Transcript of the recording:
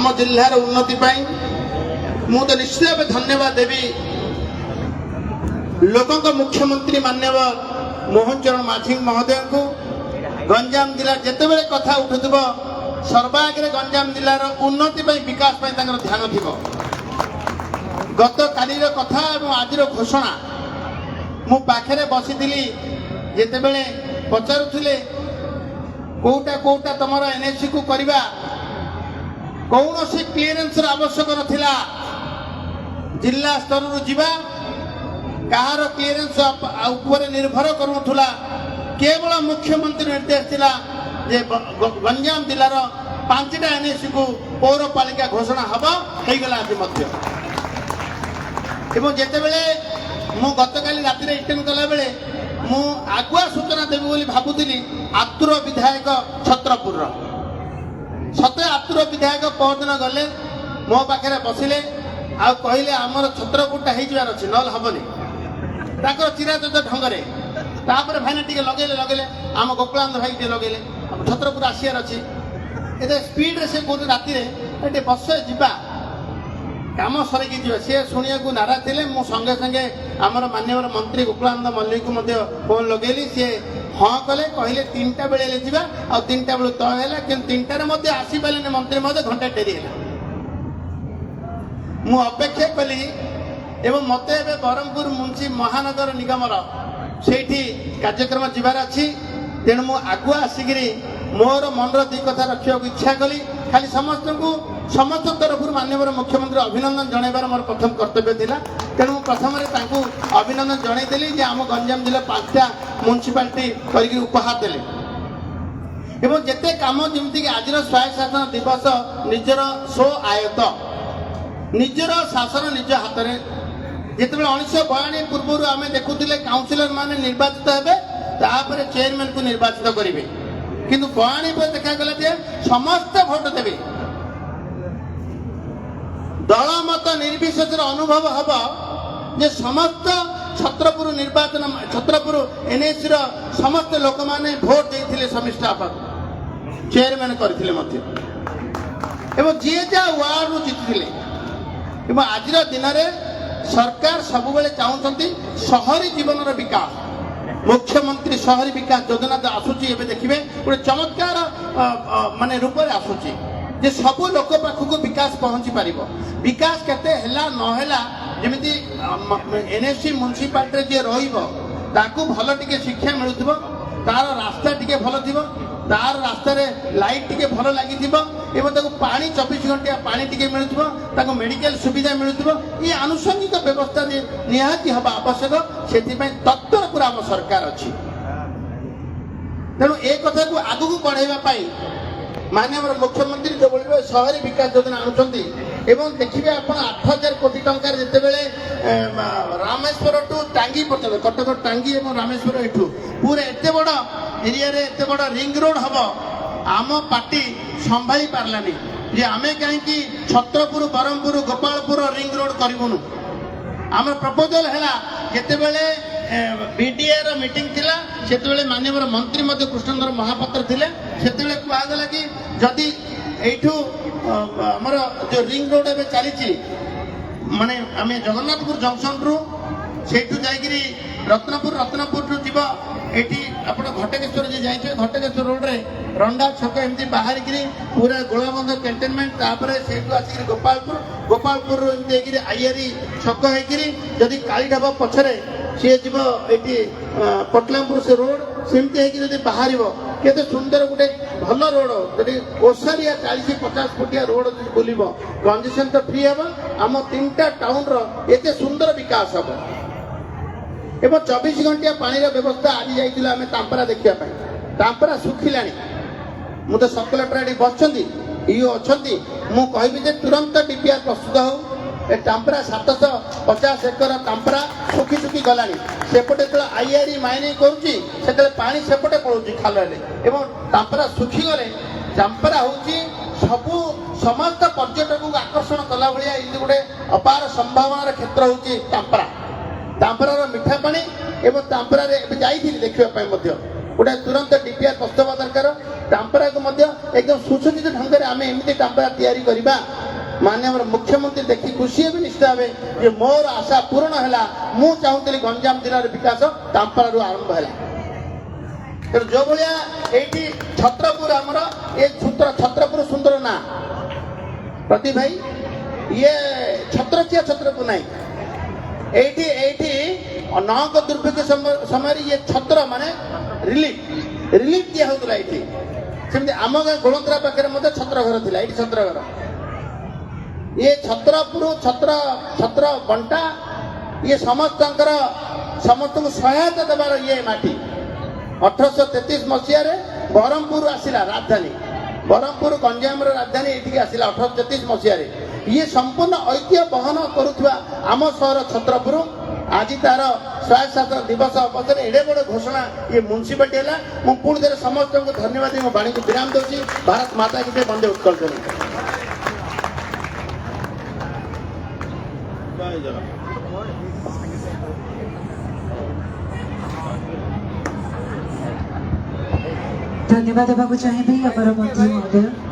आम जिल्लार उन्नति मु तो निश्चित भाव धन्यवाद देवी लोकों मुख्यमंत्री माननीय मोहन चरण माझी महोदय को गंजाम जिला जिते बड़े कथा उठुव सर्वाग्रे गंजाम जिलार उन्नति विकास ध्यान थी गत काली कथा और आज घोषणा मु पाखे बसी जिते बड़े पचारुले कोटा कोटा तुम एनएससी को करवा कौन सी क्लीयरेंस आवश्यक नथिला जिला स्तर जीवा कहार क्लीयरेंस ऊपर निर्भर करूला केवल मुख्यमंत्री निर्देश थिला जे गंजाम जिलार 5टा एनएससी को पौरपालिका घोषणा हम होगला आज जिते बड़े मु गतकाली राति रिटर्न कला बेले मु आगुआ सूचना देवी बोली भाबुली आतुर विधायक छत्रपुर सते आतुर विधायक परदिन गले मो पाखे बसिले आ कहले आमर छत्रपुरटा हो अच्छे नल हेनी ताकर चिराचत ढंगरे तापर भाईना टी लगेले आम गोकुलानंद भाई टे लगेले छत्रपुर आसियार अच्छी एते स्पीड से कौन राति बस जा काम सरकी जी सी शुणा नाराज थे मु संगे संगे आमर माननीय मंत्री गोकुलानंद मल्लिक को फोन लगेली सी हाँ कले कहले 3टा बेले जा आ 3टा बेलू तय है कि 3टार आसीपारे मंत्री महोदय घंटा डेरी है मु अपेक्षा कली एवं मत ब्रह्मपुर मुंशी महानगर निगम से कार्यक्रम जीवार अच्छी तेणु मु आगुआ आसिक मोर मनर दी कथा रखा इच्छा कली खाली समस्त तरफ माननीय मुख्यमंत्री अभिनंदन जनइबार मोर प्रथम कर्तव्य थिला तेणु प्रथम अभिनंदन जनईदेली जे आम गंजाम जिला 5टा म्युनिसिपालिटी कर उपहार देले एवं जेते काम जमीक आज स्वायत्त शासन दिवस निजर स्व आयत निजर शासन निज हाथ में जिते 1942 पूर्व आम देखुले काउंसिलर माने निर्वाचित हेबे तापर चेयरमैन को निर्वाचित करेंगे किंतु 42 पर देखागला जे समस्त भोट देवे दल मत निर्विशेष अनुभव हम जे समस्त छत्रपुर निर्वाचन छत्रपुर एनएससी समस्त लोक माने भोट देते समिष्ट चेयरमैन करते जी जा वार्ड जीति आज दिन में सरकार सब चाहते शहरी जीवन विकास मुख्यमंत्री शहरी विकास योजना जो आसूची देखिए गोटे चमत्कार माने रूप में आसूची जे सब लोक पाखक विकास पहुंची पार विकास केते हैला नहेला जेमिति एनएससी म्युनिसिपालिटी जे रहिबो ताकू भल टिके शिक्षा मिलुथिबो तार रास्ता टिके भल थिबो तार रास्ता रे लाइट टिके भल लागि थिबो एवं ताकू पानी 24 घंटा पानी टिके मिलुथिबो ताकू मेडिकल सुविधा मिलुथिबो ये आनुषंगिक व्यवस्था निहाती हबा आवश्यक सेति पय तत्पर पूरा हम सरकार अछि तेणु ए कथा को आगु को बढ़ाइबा पाई माननीय मुख्यमंत्री जो बोलिए शहरी विकास योजना आणुचंती एवं देखिए आप 8000 कोटी टंकार जिते बेले रामेश्वर टू टांगी पर्यटन कटक टांगी और रामेश्वर एठू पूरा एते बड़ एरिया रे एते बड़ रिंग रोड हम आम पार्टी संभाई पारलानी जे आमे कहीं छत्रपुर ब्रह्मपुर गोपालपुर रिंग रोड करूँ आम प्रपोजल है जिते बेले बीडीए मीटिंग थिला सेते माननीय मंत्री मध्य कृष्णधर महापात्र थिले सेते कहगला कि जदि एठू आमर जो रिंग रोड एवं चली माने आम जगन्नाथपुर जंक्शन रु सेठू जाइए रत्नपुर टू जीव एटी आप घटकेश्वर जी जाइए घटकेश्वर रोड रे रंडा छक एमती बाहर पूरा गोलाबंध कैंटनमेंट तापर सेठू आसिक गोपालपुर एमती आईआरी छक होदी काली ढाबा पछरे सी जीव ये पटलामपुर से रोड सेमती बाहर केते सुंदर गोटे भल रोड जी ओसारिया 40-50 फुटिया रोड बुल कंजेशन तो फ्री हम आम 3टा टाउन एत सुंदर विकास हम एवं 24 घंटिया पानी व्यवस्था आज जाइए आम तांपरा देखापी तांपरा सुखिला मु तो सब कलेक्टर ये बच्ची ये अच्छा मुझे तुरंत डीपीआर प्रस्तुत हो टांपरा 750 एकर टांपरा सुखी सुखी गला सेपटे जो आईआरी माइनिंग करुच्ची पानी सेपटे पड़ोची खाल टांपरा सुखी गले टांपरा हूँ सबू समस्त पर्यटक को आकर्षण कला भाया ये गोटे अपार संभावनार क्षेत्र हूँ टांपरा टांपरार मीठा पानी एवं टांपरा देखा गोटे तुरंत डीपीआर प्रस्तुत दरकार टांपरा को मध्य एकदम सुसज्जित ढंग से आम एमती टांपरा तैयारी करवा माननीय मुख्यमंत्री देखी खुशी भी निश्चित भावे जे मोर आशा पूर्ण है मु चाहूली गंजाम जिलार विकास टांपरा आरंभ है तेणु जो भाया ये छत्रपुर आमर ये छत्रपुर सुंदर ना प्रदीप भाई ये छत्रचिया छत्रपुर नहीं एठी नाहक दुर्भिक्ष समय ये छत्र माने रिलीफ दिया होता ये सेमती आम गाँ गोलंतरा पाखे छत्र घर था ये छत्र घर ये छत्रपुर छत्र बंटा ये समस्त को सहायता देवार ये माटी 1833 मसीह बरहमपुर आसिला राजधानी बरहमपुर गंजाम राजधानी ये आसिला 1833 मसीह ये संपूर्ण ऐतिह्य बहन करुवा आम सहर छत्रपुर आज तार स्वायत्त दिवस अवसर एडे बड़े घोषणा ये म्यूनिसिपालिटी है मुझे पुणी थे समस्त को धन्यवाद मो वाणी को विराम दूसरी भारत माता की जय वंदे उत्कल धन्यवाद देवाक चाहिए अमर मंत्री महोदय।